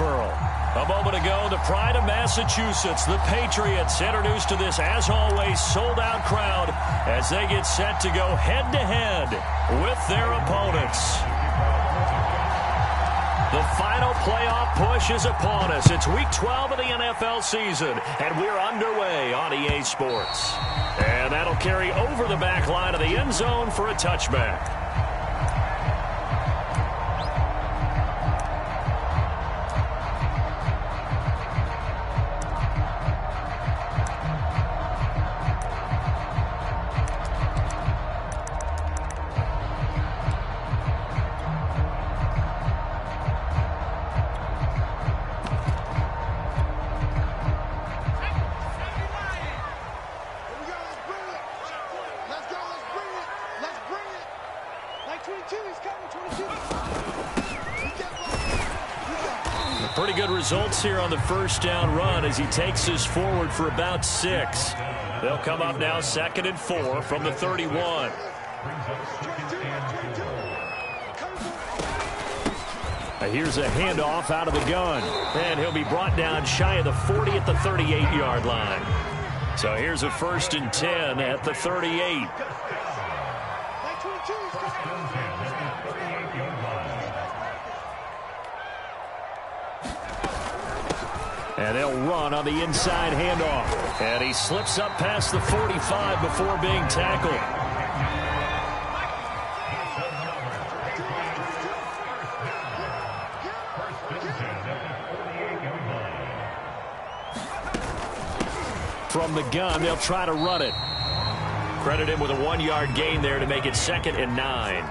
Foxborough. A moment ago, the pride of Massachusetts, the Patriots, introduced to this, as always, sold-out crowd as they get set to go head-to-head with their opponents. The final playoff push is upon us. It's Week 12 of the NFL season, and we're underway on EA Sports. And that'll carry over the back line of the end zone for a touchback. Pretty good results here on the first down run as he takes us forward for about 6. They'll come up now 2nd and 4 from the 31. Here's a handoff out of the gun. And he'll be brought down shy of the 40 at the 38-yard line. So here's a 1st and 10 at the 38. And they'll run on the inside handoff. And he slips up past the 45 before being tackled. From the gun, they'll try to run it. Credit him with a 1-yard gain there to make it 2nd and 9.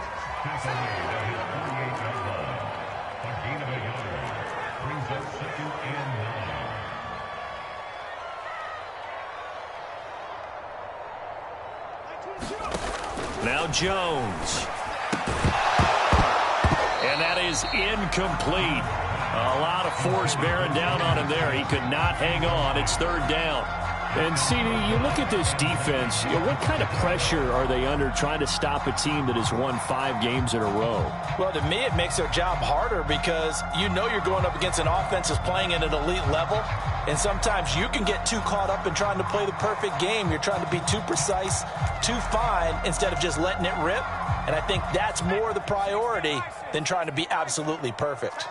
Now Jones. And that is incomplete. A lot of force bearing down on him there. He could not hang on. It's 3rd down. And, CD, you look at this defense, what kind of pressure are they under trying to stop a team that has won 5 games in a row? Well, to me, it makes their job harder because you know you're going up against an offense that's playing at an elite level. And sometimes you can get too caught up in trying to play the perfect game. You're trying to be too precise, too fine, instead of just letting it rip. And I think that's more the priority than trying to be absolutely perfect.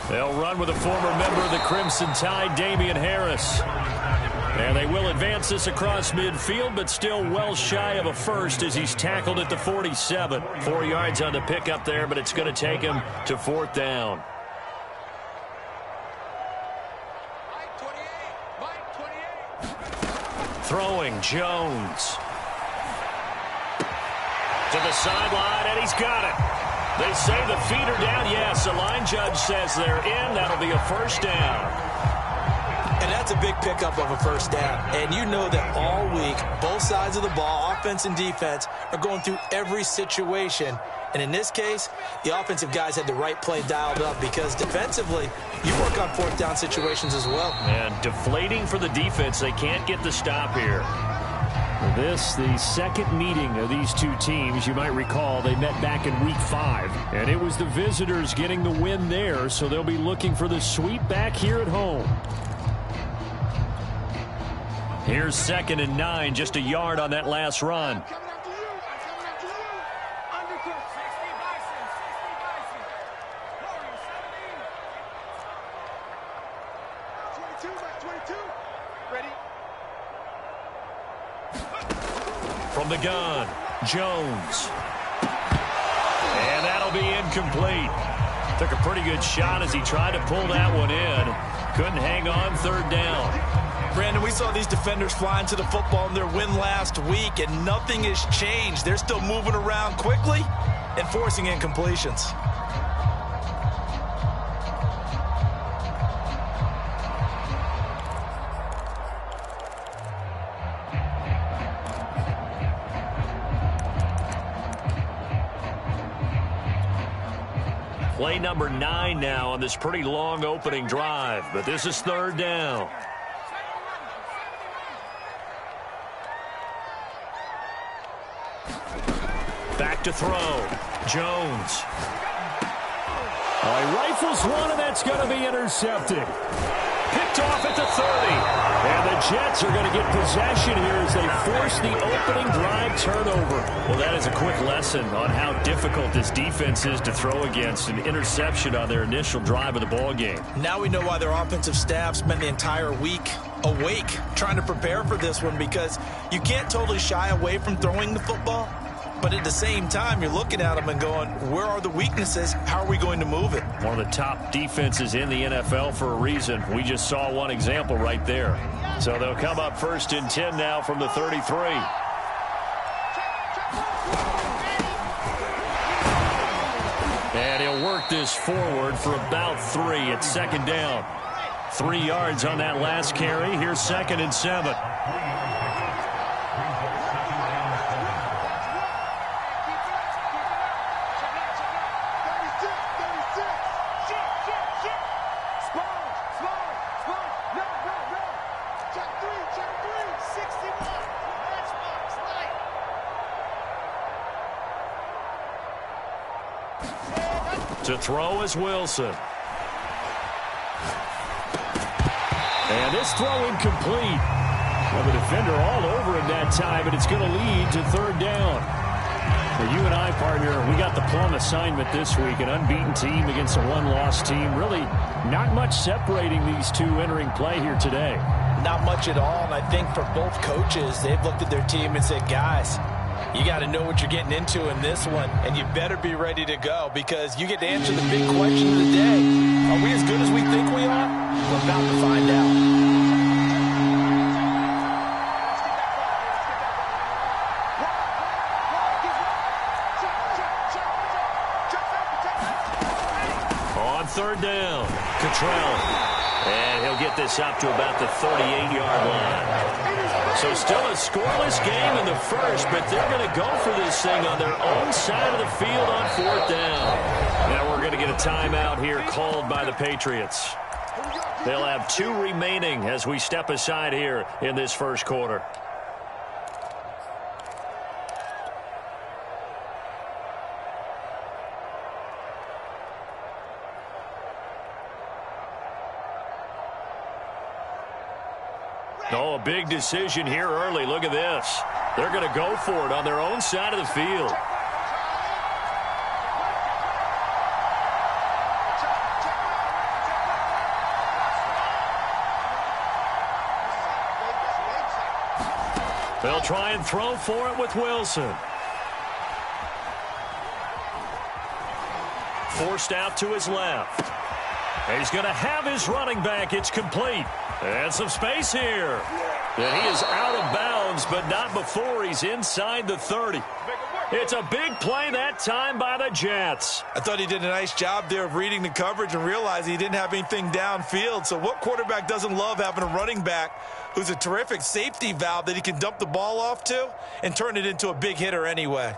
They'll run with a former member of the Crimson Tide, Damian Harris. And they will advance this across midfield, but still well shy of a first as he's tackled at the 47. 4 yards on the pickup there, but it's going to take him to 4th down. Throwing, Jones. To the sideline, and he's got it. They say the feet are down. Yes, the line judge says they're in. That'll be a 1st down. And that's a big pickup of a 1st down. And you know that all week, both sides of the ball, offense and defense, are going through every situation. And in this case, the offensive guys had the right play dialed up because defensively, you work on 4th down situations as well. And deflating for the defense. They can't get the stop here. This, the second meeting of these two teams. You might recall they met back in Week 5. And it was the visitors getting the win there, so they'll be looking for the sweep back here at home. Here's 2nd and 9, just a yard on that last run. From the gun, Jones. And that'll be incomplete. Took a pretty good shot as he tried to pull that one in. Couldn't hang on, 3rd down. Brandon, we saw these defenders flying to the football in their win last week, and nothing has changed. They're still moving around quickly and forcing incompletions. Play number 9 now on this pretty long opening drive, but this is 3rd down. Back to throw. Jones. He rifles one, and that's going to be intercepted. Picked off at the 30. And the Jets are going to get possession here as they force the opening drive turnover. Well, that is a quick lesson on how difficult this defense is to throw against. An interception on their initial drive of the ball game. Now we know why their offensive staff spent the entire week awake trying to prepare for this one, because you can't totally shy away from throwing the football. But at the same time, you're looking at them and going, where are the weaknesses? How are we going to move it? One of the top defenses in the NFL for a reason. We just saw one example right there. So they'll come up 1st and 10 now from the 33. And he'll work this forward for about 3 at 2nd down. 3 yards on that last carry. Here's 2nd and 7. To throw is Wilson. And this throw incomplete. Well, the defender all over him that time, and it's going to lead to 3rd down. Well, you and I, partner, we got the plum assignment this week. An unbeaten team against a one-loss team. Really not much separating these two entering play here today. Not much at all, and I think for both coaches, they've looked at their team and said, guys, you got to know what you're getting into in this one, and you better be ready to go, because you get to answer the big question of the day. Are we as good as we think we are? We're about to find out. On 3rd down, Cottrell. And he'll get this up to about the 38-yard line. So still a scoreless game in the first, but they're going to go for this thing on their own side of the field on 4th down. Now we're going to get a timeout here called by the Patriots. They'll have 2 remaining as we step aside here in this first quarter. Oh, a big decision here early. Look at this. They're going to go for it on their own side of the field. They'll try and throw for it with Wilson. Forced out to his left. He's going to have his running back. It's complete. And some space here. And he is out of bounds, but not before he's inside the 30. It's a big play that time by the Jets. I thought he did a nice job there of reading the coverage and realizing he didn't have anything downfield. So what quarterback doesn't love having a running back who's a terrific safety valve that he can dump the ball off to and turn it into a big hitter anyway?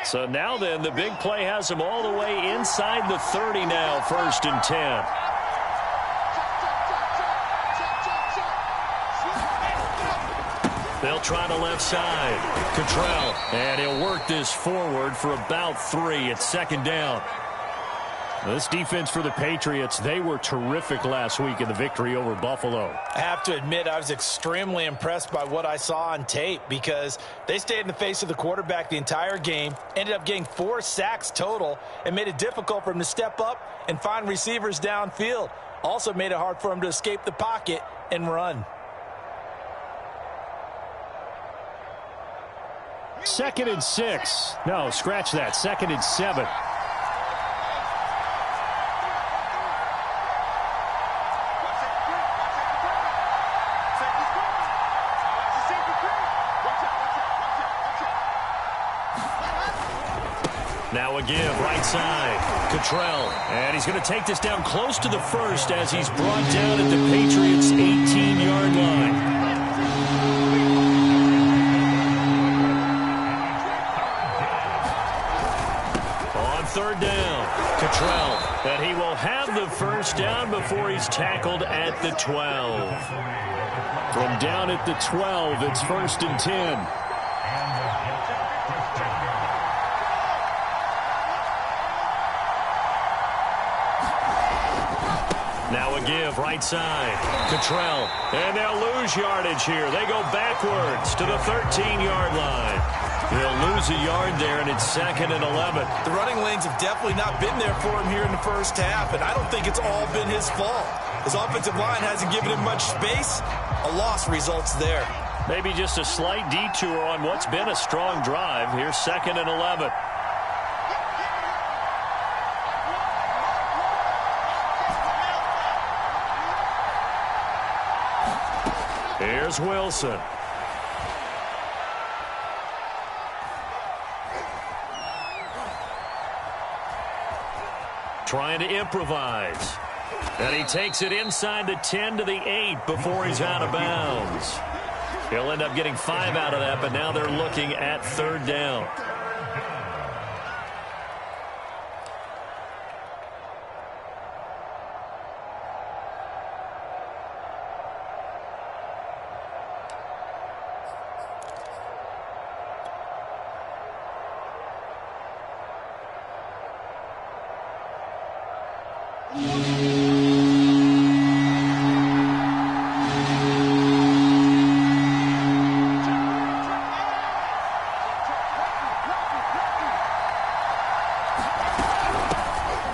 So now then, the big play has him all the way inside the 30 now, 1st and 10. They'll try the left side. Cottrell. And he'll work this forward for about 3 at 2nd down. This defense for the Patriots, they were terrific last week in the victory over Buffalo. I have to admit, I was extremely impressed by what I saw on tape, because they stayed in the face of the quarterback the entire game, ended up getting 4 sacks total, and made it difficult for him to step up and find receivers downfield. Also made it hard for him to escape the pocket and run. 2nd and 6. No, scratch that. 2nd and 7. Now again, right side, Cottrell. And he's going to take this down close to the 1st as he's brought down at the Patriots' 18-yard line. On 3rd down, Cottrell. And he will have the first down before he's tackled at the 12. From down at the 12, it's 1st and 10. Now a give, right side. Cottrell. And they'll lose yardage here. They go backwards to the 13-yard line. They'll lose a yard there, and it's 2nd and 11. The running lanes have definitely not been there for him here in the first half, and I don't think it's all been his fault. His offensive line hasn't given him much space. A loss results there. Maybe just a slight detour on what's been a strong drive. Here's 2nd and 11. Here's Wilson. Trying to improvise. And he takes it inside the 10 to the 8 before he's out of bounds. He'll end up getting 5 out of that, but now they're looking at 3rd down.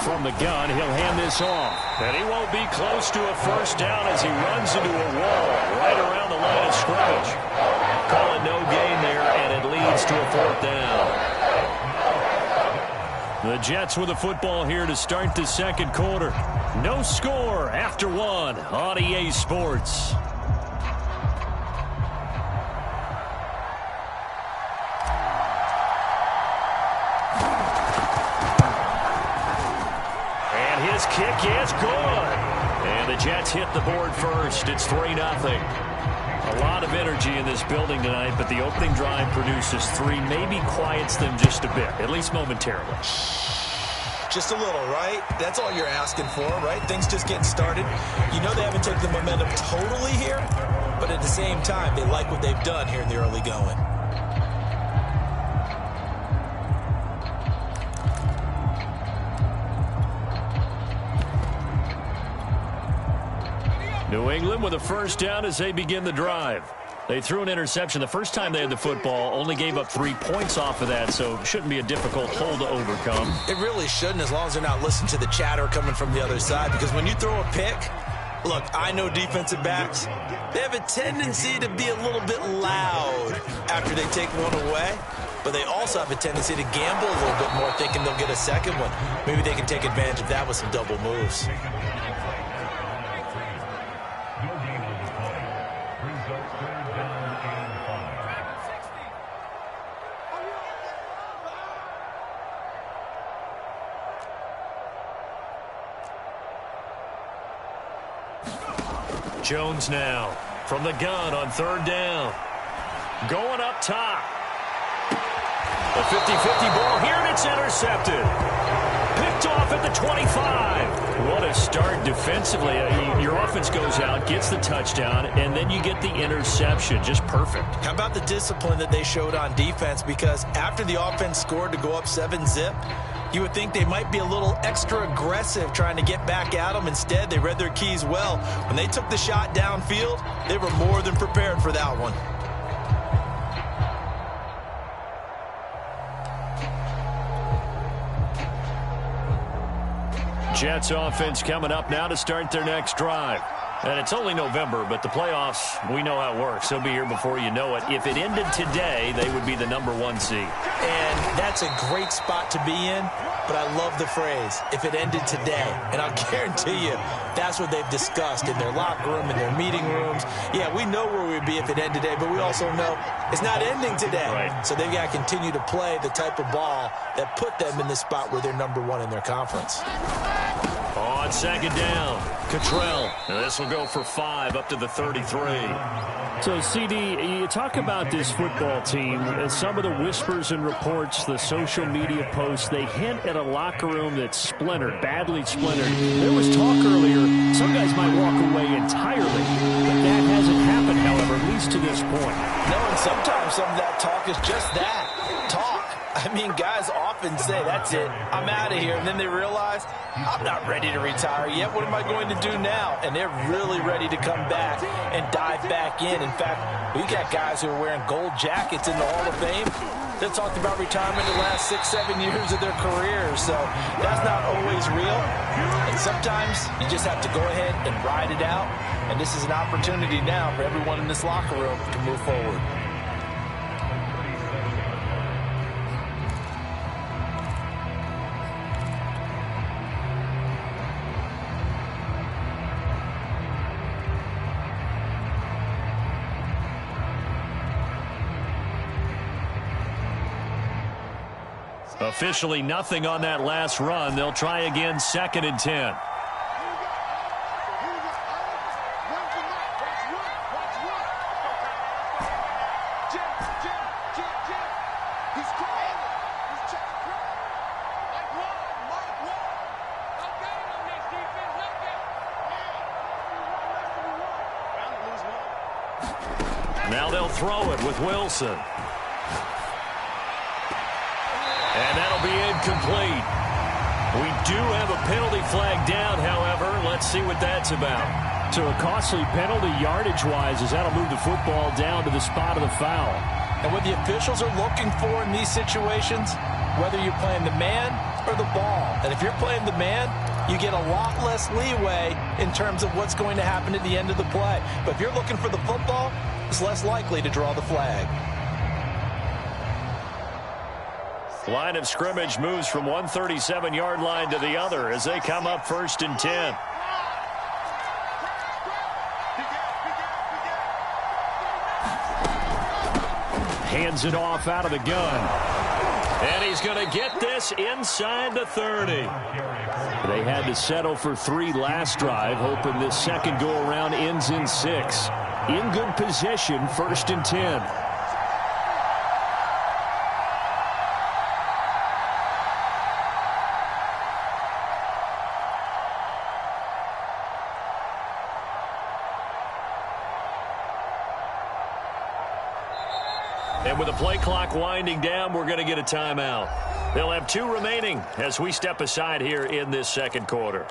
From the gun, he'll hand this off. And he won't be close to a first down as he runs into a wall right around the line of scrimmage. Call it no gain there, and it leads to a 4th down. The Jets with the football here to start the 2nd quarter. No score after 1 on EA Sports. His kick is good. And the Jets hit the board first. It's 3-0. A lot of energy in this building tonight, but the opening drive produces 3, maybe quiets them just a bit, at least momentarily. Just a little, right? That's all you're asking for, right? Things just getting started. You know they haven't taken the momentum totally here, but at the same time, they like what they've done here in the early going. New England with a first down as they begin the drive. They threw an interception the first time they had the football, only gave up 3 points off of that, so it shouldn't be a difficult hole to overcome. It really shouldn't, as long as they're not listening to the chatter coming from the other side, because when you throw a pick, look, I know defensive backs, they have a tendency to be a little bit loud after they take one away, but they also have a tendency to gamble a little bit more, thinking they'll get a second one. Maybe they can take advantage of that with some double moves. Jones now from the gun on 3rd down. Going up top. A 50-50 ball here, and it's intercepted. Picked off at the 25. What a start defensively. Your offense goes out, gets the touchdown, and then you get the interception. Just perfect. How about the discipline that they showed on defense? Because after the offense scored to go up 7-zip, you would think they might be a little extra aggressive trying to get back at them. Instead, they read their keys well. When they took the shot downfield, they were more than prepared for that one. Jets offense coming up now to start their next drive. And it's only November, but the playoffs, we know how it works. They'll be here before you know it. If it ended today, they would be the #1 seed. And that's a great spot to be in, but I love the phrase, if it ended today. And I'll guarantee you, that's what they've discussed in their locker room, in their meeting rooms. Yeah, we know where we'd be if it ended today, but we also know it's not ending today. Right. So they've got to continue to play the type of ball that put them in the spot where they're #1 in their conference. On 2nd down, Cottrell. And this will go for 5 up to the 33. So, CD, you talk about this football team, some of the whispers and reports, the social media posts, they hint at a locker room that's splintered, badly splintered. There was talk earlier, some guys might walk away entirely, but that hasn't happened, however, at least to this point. No, and sometimes some of that talk is just that, talk. I mean, guys often say, that's it, I'm out of here. And then they realize, I'm not ready to retire yet. What am I going to do now? And they're really ready to come back and dive back in. In fact, we got guys who are wearing gold jackets in the Hall of Fame that talked about retirement the last 6-7 years of their careers. So that's not always real. And sometimes you just have to go ahead and ride it out. And this is an opportunity now for everyone in this locker room to move forward. Officially nothing on that last run. They'll try again, 2nd and 10. Now they'll throw it with Wilson. And that'll be incomplete. We do have a penalty flag down, however. Let's see what that's about. So a costly penalty yardage-wise as that'll move the football down to the spot of the foul. And what the officials are looking for in these situations, whether you're playing the man or the ball. And if you're playing the man, you get a lot less leeway in terms of what's going to happen at the end of the play. But if you're looking for the football, it's less likely to draw the flag. Line of scrimmage moves from one 37-yard line to the other as they come up 1st and 10. Hands it off out of the gun. And he's going to get this inside the 30. They had to settle for 3 last drive, hoping this second go-around ends in 6. In good position, 1st and 10. And with the play clock winding down, we're going to get a timeout. They'll have 2 remaining as we step aside here in this second quarter.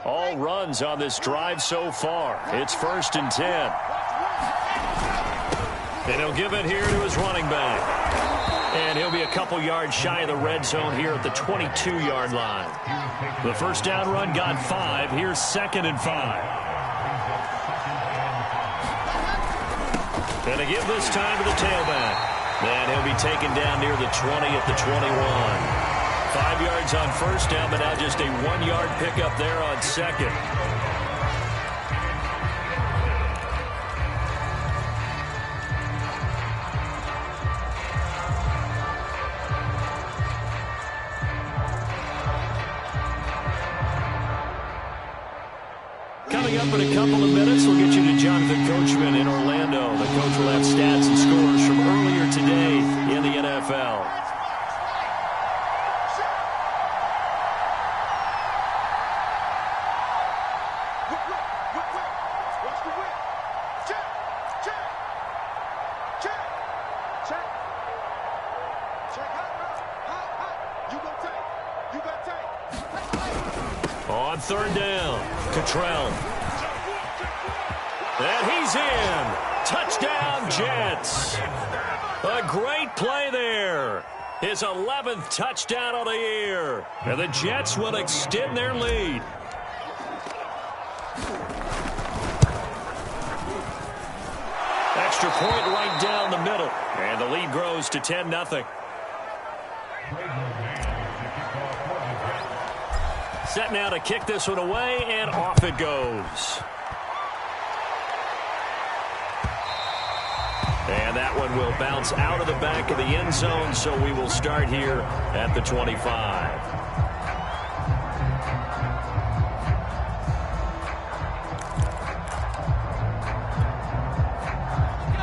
All runs on this drive so far. It's 1st and 10. And he'll give it here to his running back. And he'll be a couple yards shy of the red zone here at the 22-yard line. The first down run got 5. Here's 2nd and 5. And to give this time to the tailback. And he'll be taken down near the 20 at the 21. 5 yards on first down, but now just a 1-yard pickup there on second. Coming up in a couple of minutes, we'll get you to Jonathan Coachman in Orlando. The coach will have stats and scores from earlier today in the NFL. On 3rd down, Cottrell. And he's in. Touchdown, Jets. A great play there. His 11th touchdown of the year. And the Jets will extend their lead. extra point right down the middle. And the lead grows to 10-0. Set now to kick this one away, and off it goes. And that one will bounce out of the back of the end zone, so we will start here at the 25.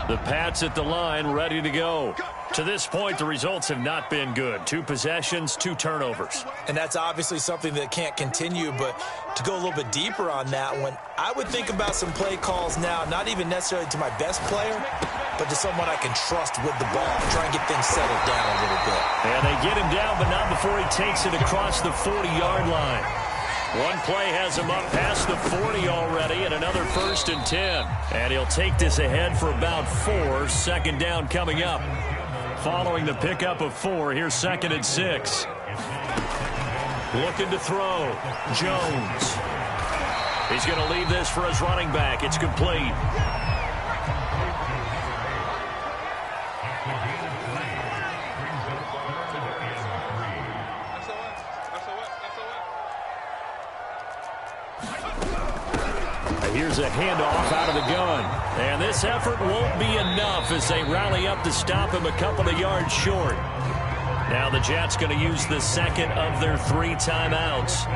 The Pats at the line, ready to go. To this point, the results have not been good. 2 possessions, 2 turnovers. And that's obviously something that can't continue, but to go a little bit deeper on that one, I would think about some play calls now, not even necessarily to my best player, but to someone I can trust with the ball. Try and get things settled down a little bit. And they get him down, but not before he takes it across the 40-yard line. One play has him up past the 40 already, and another 1st and 10. And he'll take this ahead for about 4. Second down coming up. Following the pickup of 4, here's 2nd and 6. Looking to throw. Jones. He's going to leave this for his running back. It's complete. Here's a handoff out of the gun. And this effort won't be enough as they rally up to stop him a couple of yards short. Now the Jets going to use the second of their 3 timeouts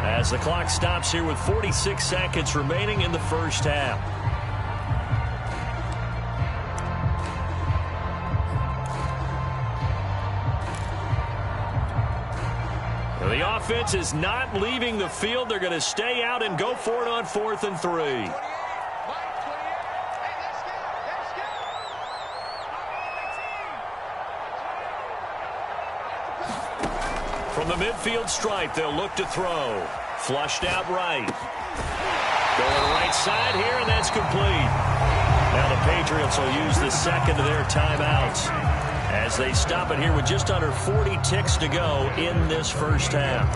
as the clock stops here with 46 seconds remaining in the first half. The offense is not leaving the field. They're going to stay out and go for it on 4th and 3. From the midfield stripe, they'll look to throw. Flushed out right. Going right side here, and that's complete. Now the Patriots will use the second of their timeouts as they stop it here with just under 40 ticks to go in this first half.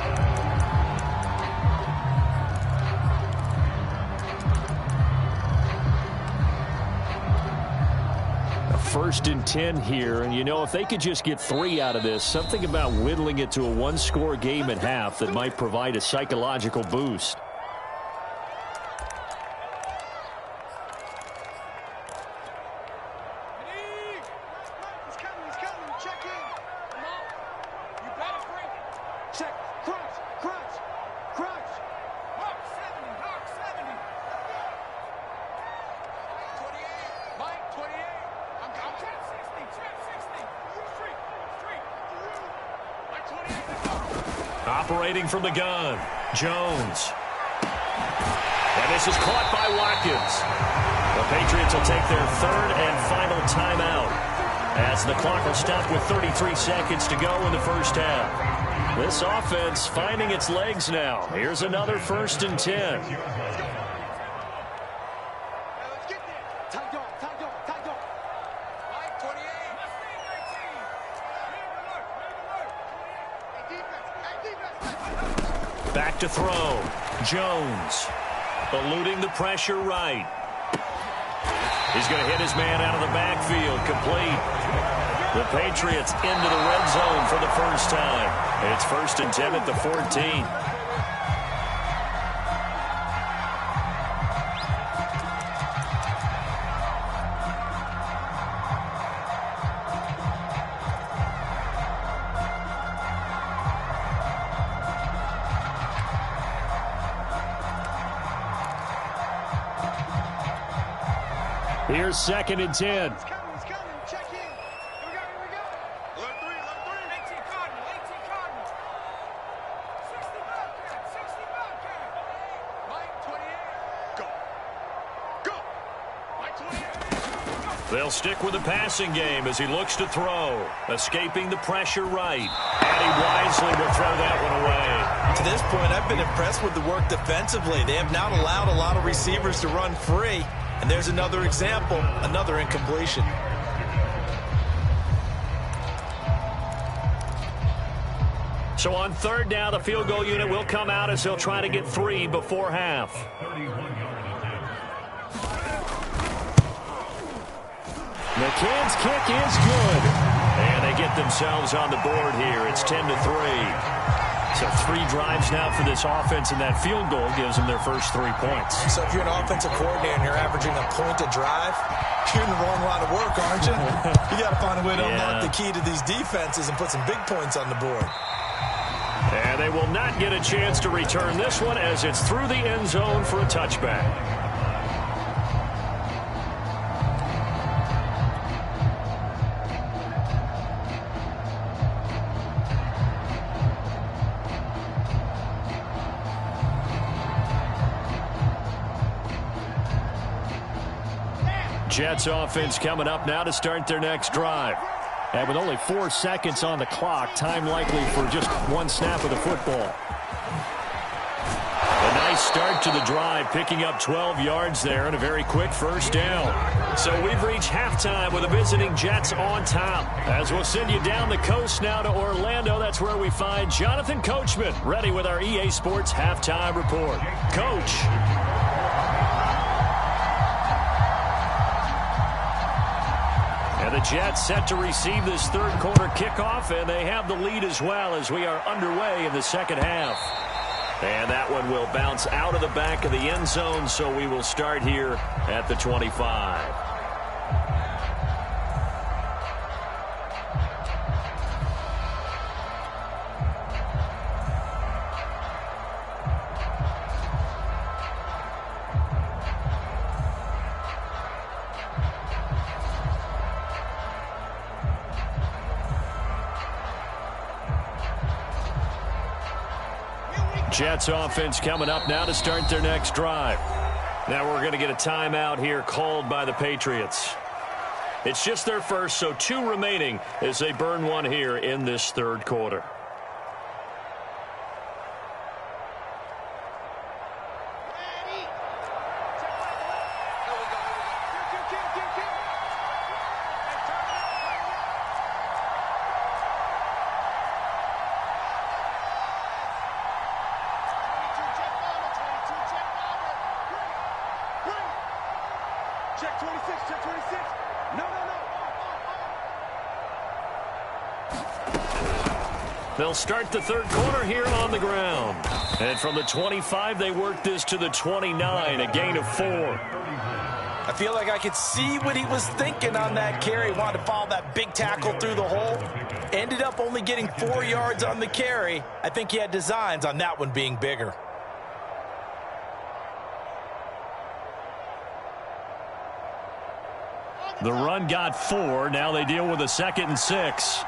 A 1st and 10 here, and you know, if they could just get 3 out of this, something about whittling it to a 1-score game at half that might provide a psychological boost. Operating from the gun, Jones. And this is caught by Watkins. The Patriots will take their 3rd and final timeout as the clock will stop with 33 seconds to go in the first half. This offense finding its legs now. Here's another 1st and 10. Back to throw. Jones eluding the pressure right. He's going to hit his man out of the backfield. Complete. The Patriots into the red zone for the first time. It's 1st and 10 at the 14. Here's 2nd and 10. He's coming. Check in. Here we go. Alert 3. 18 Cardinal. 60 Bobcat. Mike 28. Go. Mike 28. They'll stick with the passing game as he looks to throw. Escaping the pressure right. And he wisely will throw that one away. To this point, I've been impressed with the work defensively. They have not allowed a lot of receivers to run free. And there's another example, another incompletion. So on 3rd down, the field goal unit will come out as they'll try to get 3 before half. McCann's kick is good. And they get themselves on the board here. It's 10-3. So 3 drives now for this offense, and that field goal gives them their first 3 points. So if you're an offensive coordinator and you're averaging a point a drive, you're in the wrong line of work, aren't you? You got to find a way to unlock the key to these defenses and put some big points on the board. And they will not get a chance to return this one as it's through the end zone for a touchback. Jets offense coming up now to start their next drive. And with only 4 seconds on the clock, time likely for just 1 snap of the football. A nice start to the drive, picking up 12 yards there and a very quick first down. So we've reached halftime with the visiting Jets on top. As we'll send you down the coast now to Orlando, that's where we find Jonathan Coachman, ready with our EA Sports halftime report. Coach. And the Jets set to receive this third quarter kickoff, and they have the lead as well as we are underway in the second half. And that one will bounce out of the back of the end zone, so we will start here at the 25. Jets offense coming up now to start their next drive. Now we're going to get a timeout here called by the Patriots. It's just their first, so 2 remaining as they burn one here in this third quarter. Check 26, check 26. No. They'll start the third quarter here on the ground. And from the 25, they work this to the 29, a gain of 4. I feel like I could see what he was thinking on that carry. Wanted to follow that big tackle through the hole. Ended up only getting 4 yards on the carry. I think he had designs on that one being bigger. The run got 4. Now they deal with a 2nd and 6.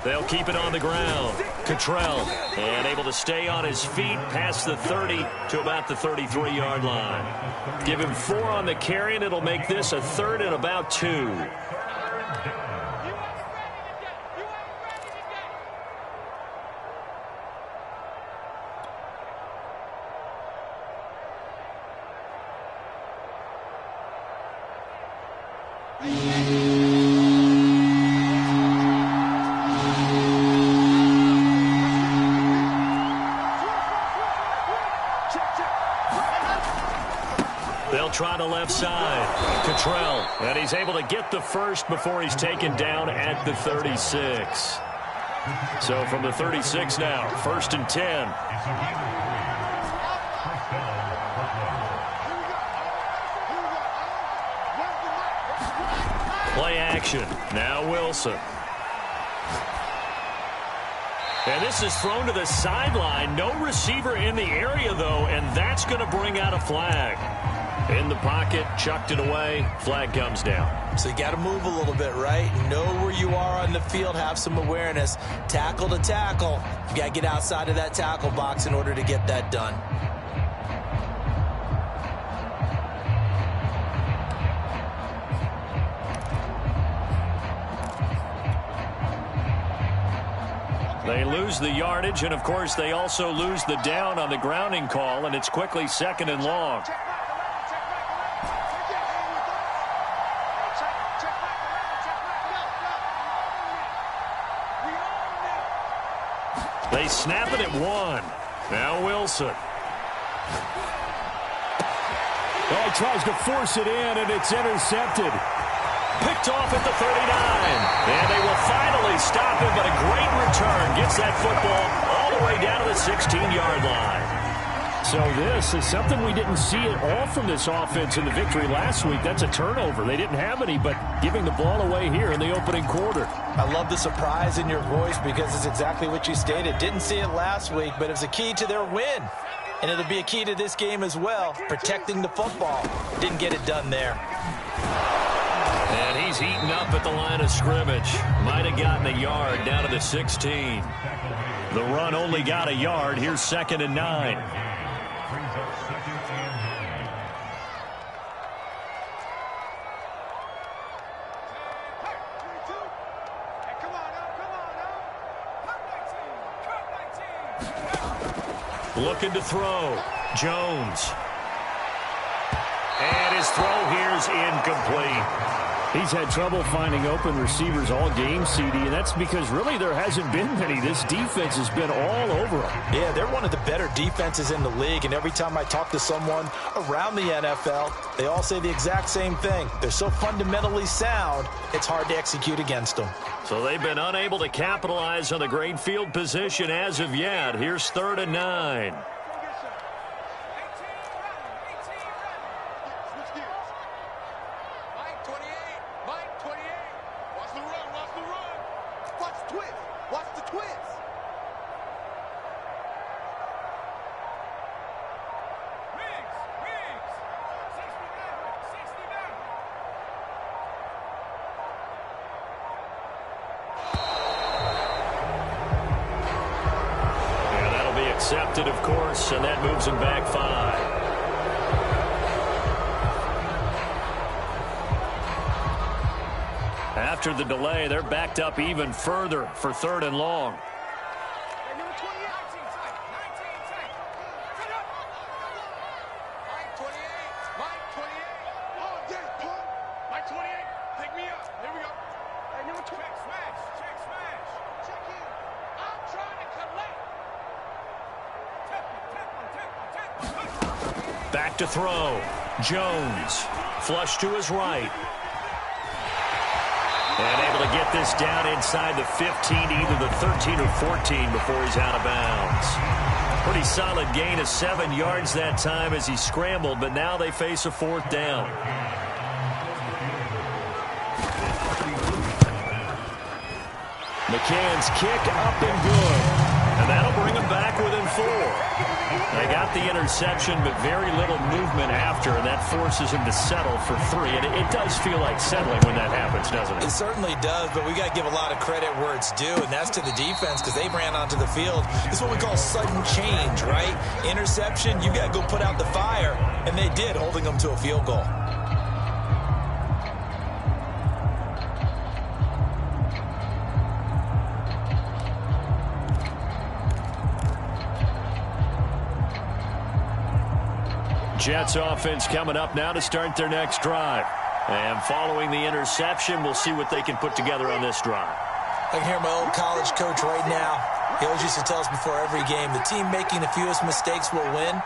They'll keep it on the ground. Cottrell, and able to stay on his feet past the 30 to about the 33-yard line. Give him 4 on the carry, and it'll make this a 3rd and about 2. They'll try to left side. Cottrell, and he's able to get the first before he's taken down at the 36. So from the 36 now, 1st and 10. Play action. Now Wilson. And this is thrown to the sideline. No receiver in the area, though, and that's going to bring out a flag. In the pocket, chucked it away. Flag comes down. So you got to move a little bit, right? Know where you are on the field. Have some awareness. Tackle to tackle. You got to get outside of that tackle box in order to get that done. They lose the yardage, and, of course, they also lose the down on the grounding call, and it's quickly 2nd and long. They snap it at 1. Now Wilson. Oh, he tries to force it in, and it's intercepted. Picked off at the 39. And they will finally stop him, but a great return. Gets that football all the way down to the 16-yard line. So this is something we didn't see at all from this offense in the victory last week. That's a turnover. They didn't have any, but giving the ball away here in the opening quarter. I love the surprise in your voice because it's exactly what you stated. Didn't see it last week, but it was a key to their win. And it'll be a key to this game as well, protecting the football. Didn't get it done there. And he's heating up at the line of scrimmage. Might have gotten a yard down to the 16. The run only got a yard. Here's 2nd and 9. Looking to throw. Jones. And his throw here's incomplete. He's had trouble finding open receivers all game, CD, and that's because really there hasn't been many. This defense has been all over him. Yeah, they're one of the better defenses in the league, and every time I talk to someone around the NFL, they all say the exact same thing. They're so fundamentally sound, it's hard to execute against them. So they've been unable to capitalize on the great field position as of yet. Here's 3rd and 9. Accepted, of course, and that moves him back 5. After the delay, they're backed up even further for 3rd and long. Back to throw. Jones. Flush to his right. And able to get this down inside the 15, either the 13 or 14 before he's out of bounds. Pretty solid gain of 7 yards that time as he scrambled, but now they face a 4th down. McCann's kick up and good. And that'll bring him back within 4. They got the interception, but very little movement after, and that forces him to settle for 3. And it does feel like settling when that happens, doesn't it? It certainly does, but we got to give a lot of credit where it's due, and that's to the defense because they ran onto the field. This is what we call sudden change, right? Interception, you got to go put out the fire, and they did, holding them to a field goal. Jets offense coming up now to start their next drive. And following the interception, we'll see what they can put together on this drive. I can hear my old college coach right now. He always used to tell us before every game, the team making the fewest mistakes will win.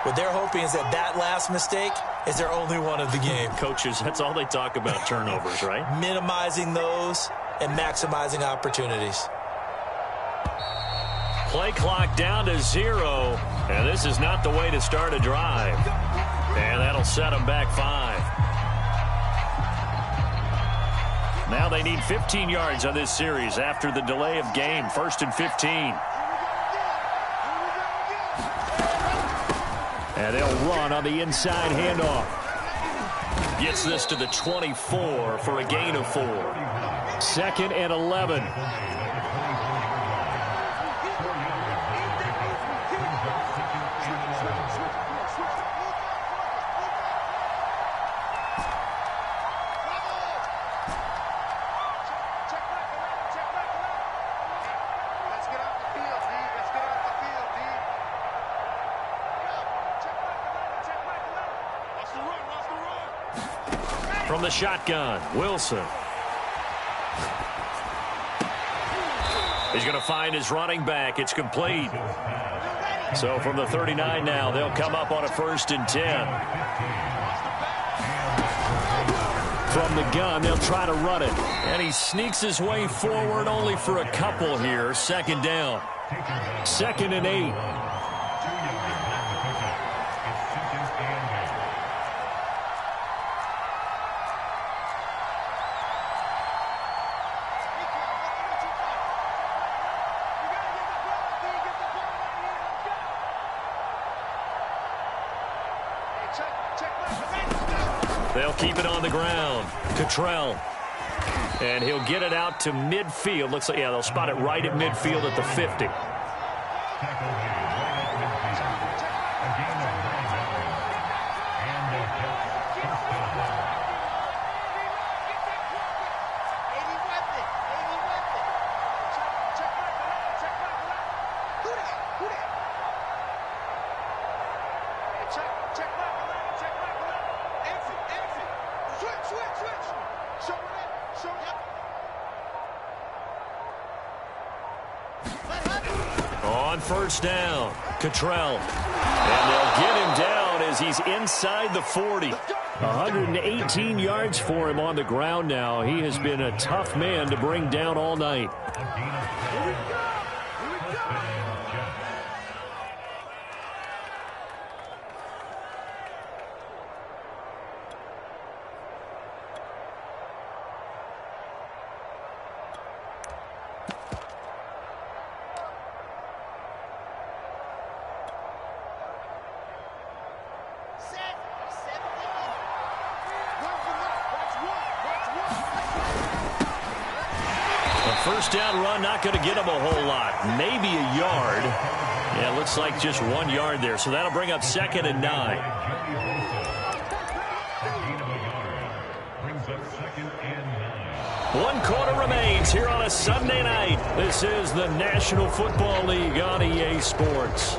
What they're hoping is that that last mistake is their only one of the game. Coaches, that's all they talk about, turnovers, right? Minimizing those and maximizing opportunities. Play clock down to 0, and this is not the way to start a drive. And that'll set them back 5. Now they need 15 yards on this series after the delay of game. 1st and 15. And they'll run on the inside handoff. Gets this to the 24 for a gain of 4. 2nd and 11. Let's get from the shotgun. Wilson. He's going to find his running back. It's complete. So from the 39 now, they'll come up on a 1st and 10. From the gun, they'll try to run it. And he sneaks his way forward only for a couple here. 2nd down. 2nd and 8. They'll keep it on the ground. Cottrell. And he'll get it out to midfield. Looks like, yeah, they'll spot it right at midfield at the 50. On 1st down, Cottrell. And they'll get him down as he's inside the 40. 118 yards for him on the ground now. He has been a tough man to bring down all night. First down run, not going to get him a whole lot. Maybe a yard. Yeah, looks like just 1 yard there. So that'll bring up 2nd and 9. One quarter remains here on a Sunday night. This is the National Football League on EA Sports.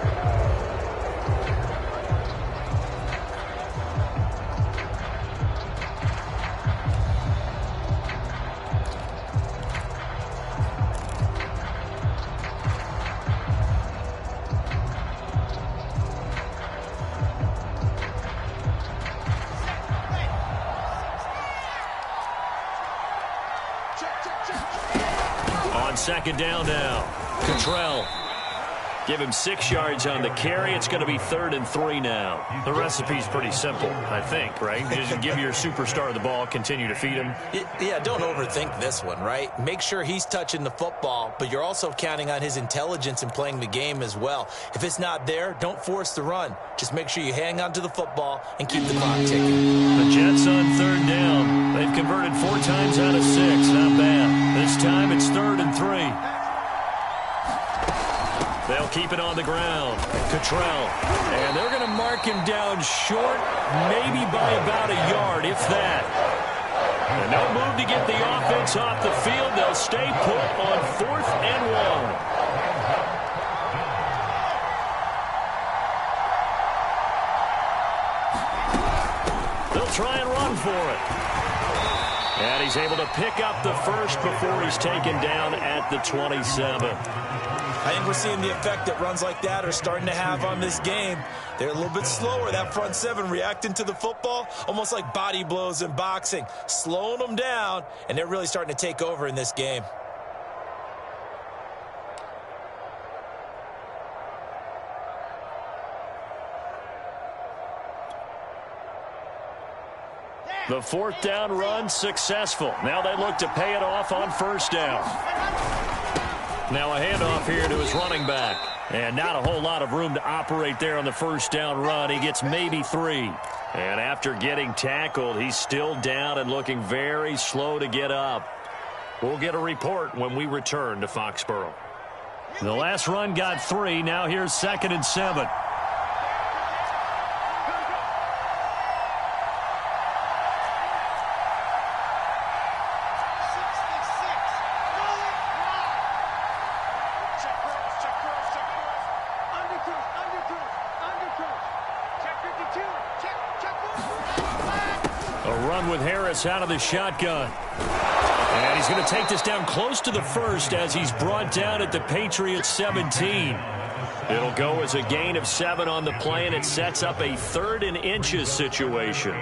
On 2nd down now, Cottrell. Give him 6 yards on the carry. It's going to be 3rd and 3 now. The recipe's pretty simple, I think, right? Just give your superstar the ball, continue to feed him. Yeah, don't overthink this one, right? Make sure he's touching the football, but you're also counting on his intelligence in playing the game as well. If it's not there, don't force the run. Just make sure you hang on to the football and keep the clock ticking. The Jets on 3rd down. They've converted 4 times out of 6. Not bad. This time it's 3rd and 3. They'll keep it on the ground. Cottrell. And they're going to mark him down short, maybe by about a yard, if that. And no move to get the offense off the field. They'll stay put on 4th and 1. They'll try and run for it. And he's able to pick up the first before he's taken down at the 27. I think we're seeing the effect that runs like that are starting to have on this game. They're a little bit slower, that front 7 reacting to the football, almost like body blows in boxing, slowing them down, and they're really starting to take over in this game. The 4th down run successful. Now they look to pay it off on 1st down. Now a handoff here to his running back. And not a whole lot of room to operate there on the 1st down run. He gets maybe 3. And after getting tackled, he's still down and looking very slow to get up. We'll get a report when we return to Foxborough. The last run got 3. Now here's 2nd and 7. A run with Harris out of the shotgun. And he's going to take this down close to the first as he's brought down at the Patriots 17. It'll go as a gain of 7 on the play, and it sets up a 3rd and inches situation.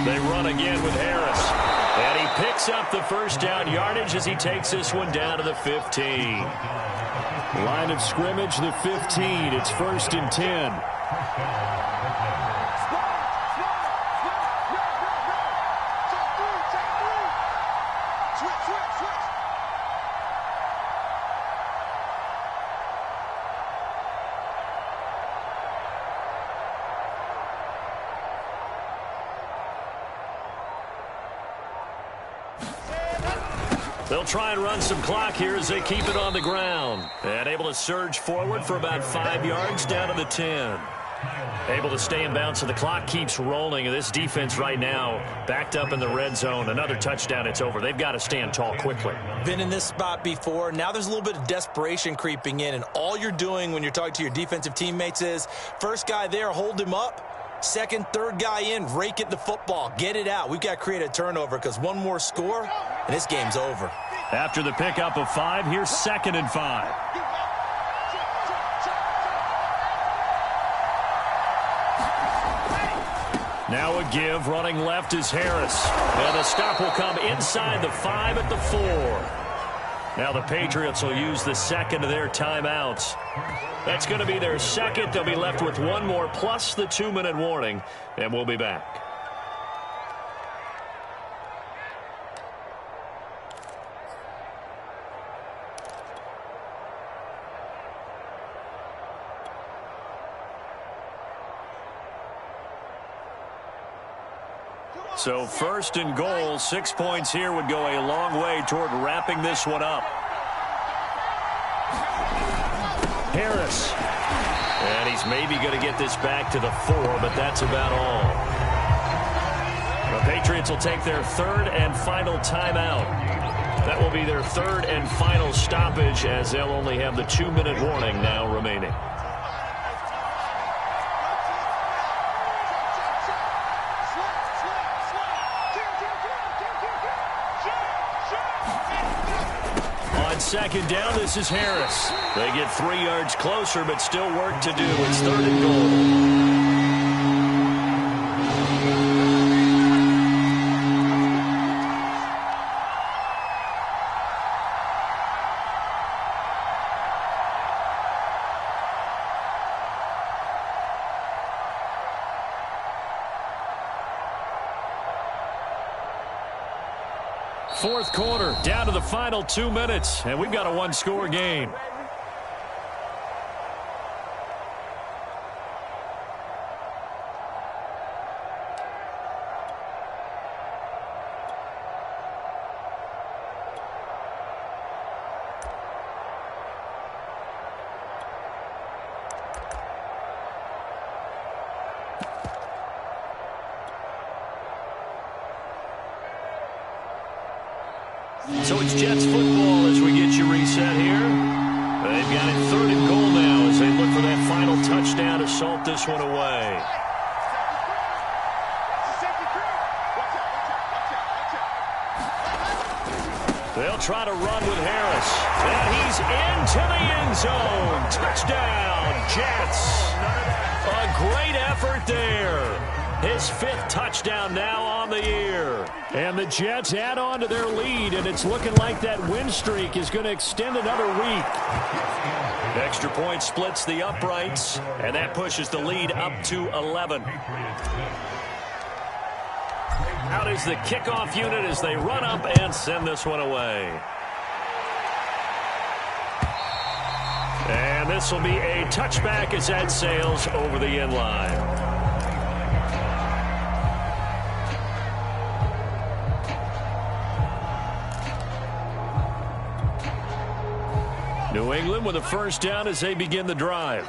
They run again with Harris. And he picks up the first down yardage as he takes this one down to the 15. Line of scrimmage, the 15. It's 1st and 10. They'll try and run some clock here as they keep it on the ground. And able to surge forward for about 5 yards down to the 10. Able to stay in bounds, so the clock keeps rolling. And this defense right now backed up in the red zone. Another touchdown, it's over. They've got to stand tall quickly. Been in this spot before. Now there's a little bit of desperation creeping in. And all you're doing when you're talking to your defensive teammates is, first guy there, hold him up. Second, third guy in, rake it the football. Get it out. We've got to create a turnover because one more score, and this game's over. After the pickup of 5, here's 2nd and 5. Now a give, running left is Harris. And the stop will come inside the 5 at the 4. Now the Patriots will use the second of their timeouts. That's going to be their second. They'll be left with one more plus the 2-minute warning, and we'll be back. So 1st and goal, 6 points here would go a long way toward wrapping this one up. Harris. And he's maybe going to get this back to the 4, but that's about all. The Patriots will take their 3rd and final timeout. That will be their 3rd and final stoppage as they'll only have the 2-minute warning now remaining. Second down, this is Harris. They get 3 yards closer, but still work to do. It's 3rd and goal. Fourth quarter, down to the final 2 minutes, and we've got a 1-score game. So it's Jets football as we get you reset here. They've got it 3rd and goal now as they look for that final touchdown to salt this one away. They'll try to run with Harris. And he's into the end zone. Touchdown, Jets. A great effort there. His 5th touchdown now on the year. And the Jets add on to their lead, and it's looking like that win streak is going to extend another week. Extra point splits the uprights, and that pushes the lead up to 11. Out is the kickoff unit as they run up and send this one away. And this will be a touchback as that sails over the end line. New England with a first down as they begin the drive.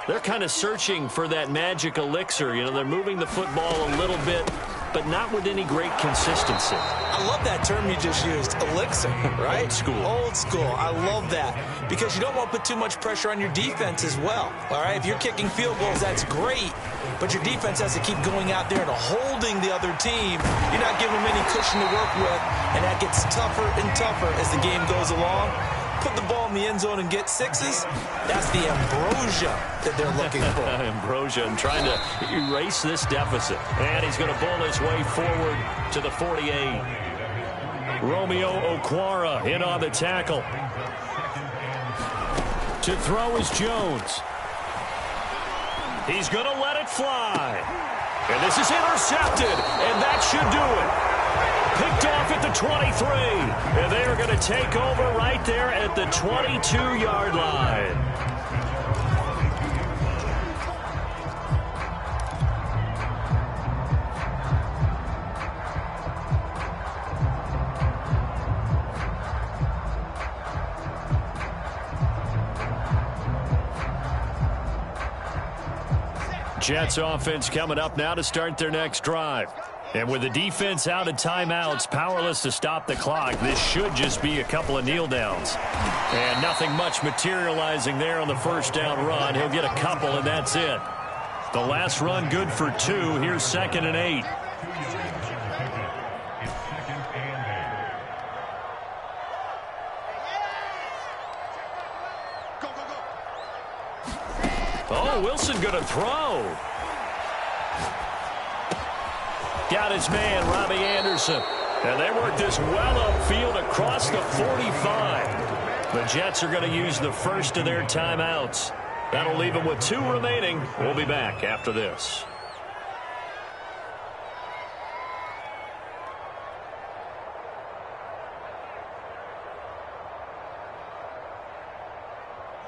They're kind of searching for that magic elixir. You know, they're moving the football a little bit, but not with any great consistency. I love that term you just used, elixir, right? Old school. Old school. I love that because you don't want to put too much pressure on your defense as well, all right? If you're kicking field goals, that's great, but your defense has to keep going out there and holding the other team. You're not giving them any cushion to work with, and that gets tougher and tougher as the game goes along. Put the ball in the end zone and get sixes, that's the ambrosia that they're looking for. Ambrosia and trying to erase this deficit. And he's going to bowl his way forward to the 48. Romeo Okwara in on the tackle. To throw is Jones. He's going to let it fly. And this is intercepted, and that should do it. Picked off at the 23, and they are going to take over right there at the 22-yard line. Jets offense coming up now to start their next drive. And with the defense out of timeouts, powerless to stop the clock, this should just be a couple of kneel downs. And nothing much materializing there on the first down run. He'll get a couple, and that's it. The last run good for 2. Here's 2nd and 8. Oh, Wilson going to throw. Got his man, Robbie Anderson. And they work this well upfield across the 45. The Jets are going to use the first of their timeouts. That'll leave them with 2 remaining. We'll be back after this.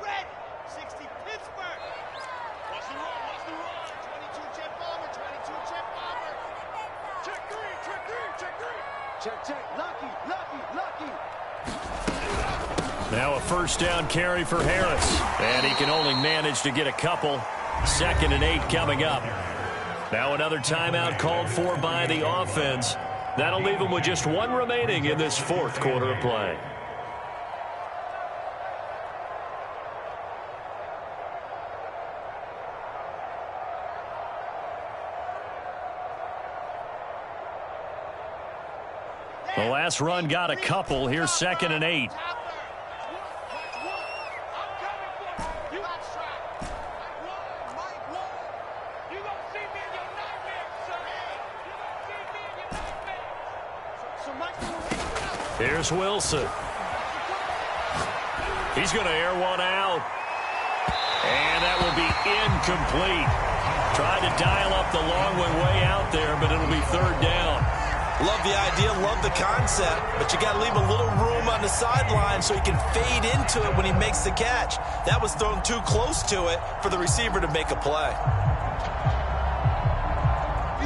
Red, 60 Pittsburgh. What's the run? What's the run? 22 Jet Bomber, 22 Jet Bomber. Check 3, check 3, check 3. Check, check. Lucky, lucky, lucky. Now a first down carry for Harris. And he can only manage to get a couple. 2nd and 8 coming up. Now another timeout called for by the offense. That'll leave them with just 1 remaining in this 4th quarter of play. The last run got a couple. Here's 2nd and 8. Here's Wilson. He's going to air one out. And that will be incomplete. Tried to dial up the long one way out there, but it'll be 3rd down. Love the idea, love the concept, but you got to leave a little room on the sideline so he can fade into it when he makes the catch. That was thrown too close to it for the receiver to make a play.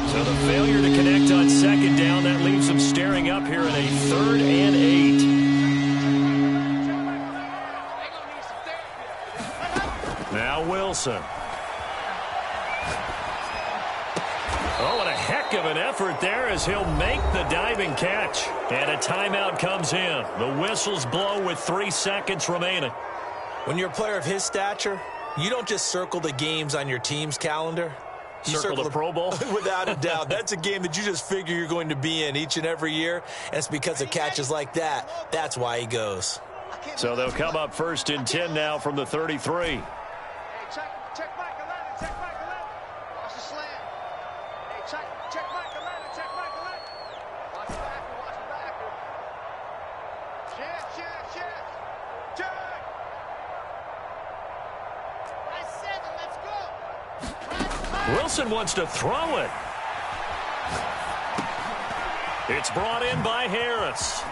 So the failure to connect on 2nd down, that leaves them staring up here at a 3rd and 8. Now Wilson. Oh, and a heck of an effort there as he'll make the diving catch. And a timeout comes in. The whistles blow with 3 seconds remaining. When you're a player of his stature, you don't just circle the games on your team's calendar. You circle the Pro Bowl? Without a doubt. That's a game that you just figure you're going to be in each and every year. And it's because of catches like that. That's why he goes. So they'll come up 1st and 10 now from the 33. Check Mike 11, check Mike 11. Watch the slant. Hey, check Mike 11, check Mike 11. Watch the backer, watch the backer. Check. Nice 7, let's go. Wilson wants to throw it. It's brought in by Harris.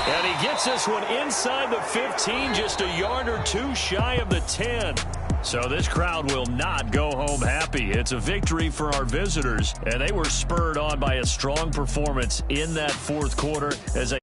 And he gets this one inside the 15, just a yard or two shy of the 10. So this crowd will not go home happy. It's a victory for our visitors, and they were spurred on by a strong performance in that fourth quarter as they